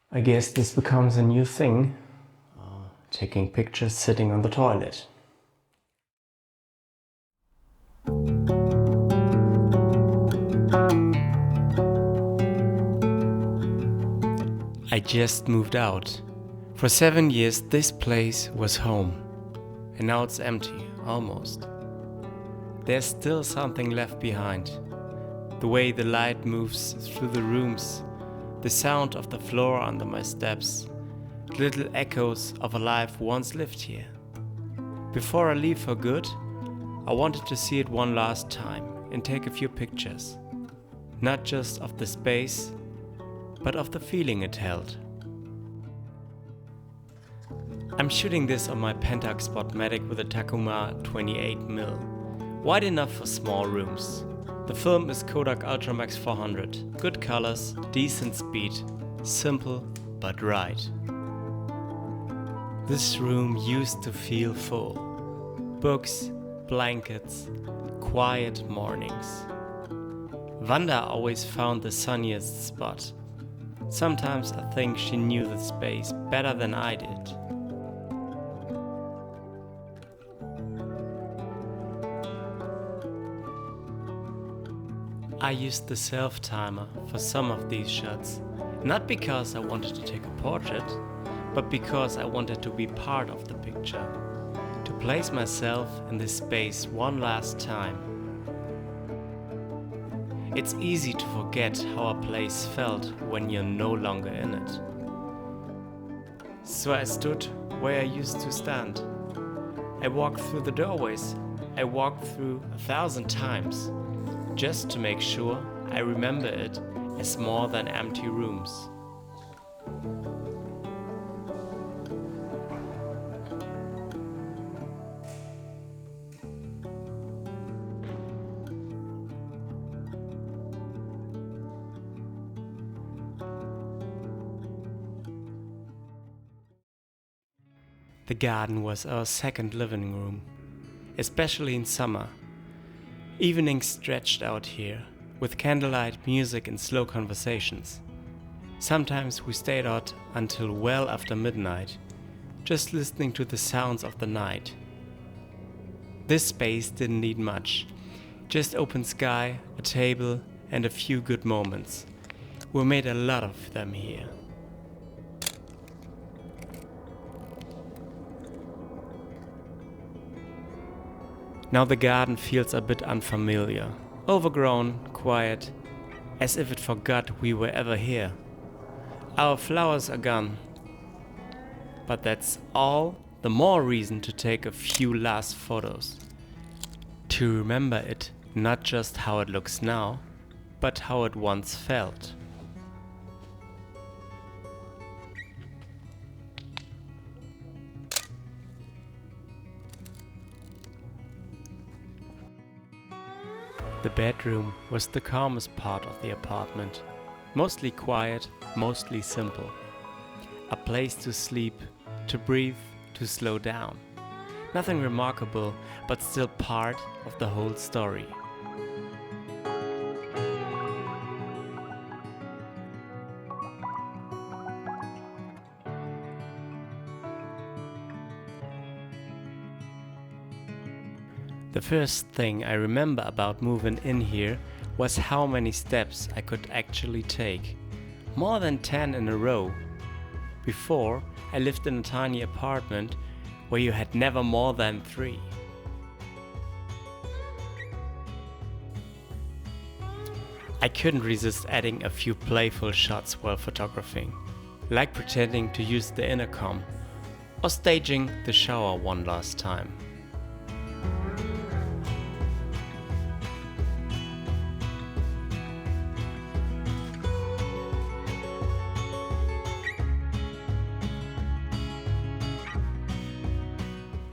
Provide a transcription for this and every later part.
I guess this becomes a new thing, taking pictures sitting on the toilet. I just moved out. For 7 years this place was home, and now it's empty, almost. There's still something left behind. The way the light moves through the rooms, the sound of the floor under my steps, little echoes of a life once lived here. Before I leave for good, I wanted to see it one last time and take a few pictures. Not just of the space, but of the feeling it held. I'm shooting this on my Pentax Spotmatic with a Takumar 28mm, wide enough for small rooms. The film is Kodak Ultramax 400, good colors, decent speed, simple but right. This room used to feel full. Books, blankets, quiet mornings. Wanda always found the sunniest spot. Sometimes I think she knew the space better than I did. I used the self-timer for some of these shots, not because I wanted to take a portrait, but because I wanted to be part of the picture, to place myself in this space one last time. It's easy to forget how a place felt when you're no longer in it. So I stood where I used to stand. I walked through the doorways. I walked through 1,000 times, just to make sure I remember it as more than empty rooms. The garden was our second living room, especially in summer. Evenings stretched out here, with candlelight, music and slow conversations. Sometimes we stayed out until well after midnight, just listening to the sounds of the night. This space didn't need much, just open sky, a table and a few good moments. We made a lot of them here. Now the garden feels a bit unfamiliar, overgrown, quiet, as if it forgot we were ever here. Our flowers are gone, but that's all the more reason to take a few last photos. To remember it, not just how it looks now, but how it once felt. The bedroom was the calmest part of the apartment. Mostly quiet, mostly simple. A place to sleep, to breathe, to slow down. Nothing remarkable, but still part of the whole story. The first thing I remember about moving in here was how many steps I could actually take. More than 10 in a row. Before, I lived in a tiny apartment where you had never more than 3. I couldn't resist adding a few playful shots while photographing, like pretending to use the intercom or staging the shower one last time.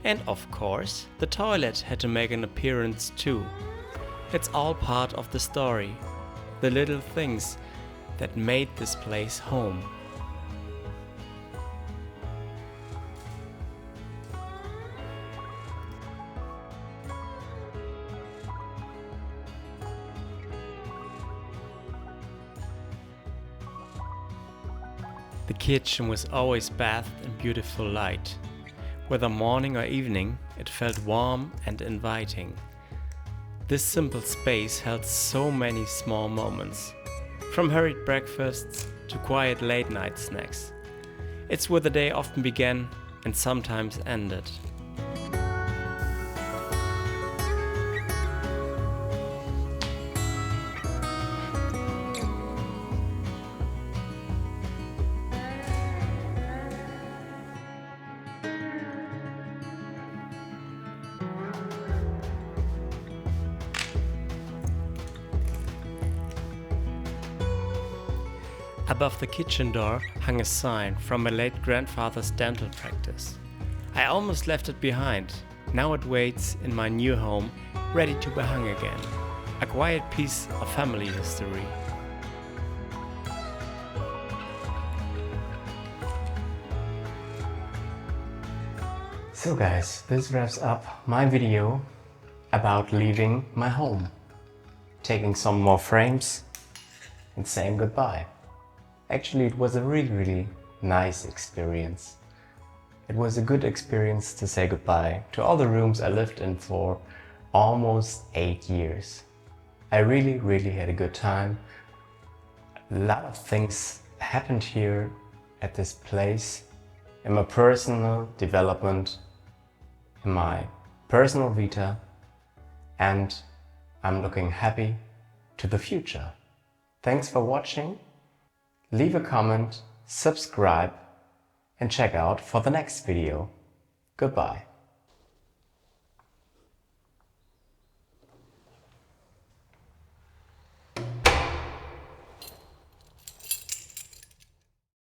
And of course, the toilet had to make an appearance too. It's all part of the story, the little things that made this place home. The kitchen was always bathed in beautiful light. Whether morning or evening, it felt warm and inviting. This simple space held so many small moments, from hurried breakfasts to quiet late-night snacks. It's where the day often began and sometimes ended. Above the kitchen door hung a sign from my late grandfather's dental practice. I almost left it behind. Now it waits in my new home, ready to be hung again. A quiet piece of family history. So guys, this wraps up my video about leaving my home. Taking some more frames and saying goodbye. Actually, it was a really nice experience. It was a good experience to say goodbye to all the rooms I lived in for almost 8 years. I really had a good time. A lot of things happened here at this place in my personal development, in my personal vita, and I'm looking happy to the future. Thanks for watching. Leave a comment, subscribe, and check out for the next video. Goodbye.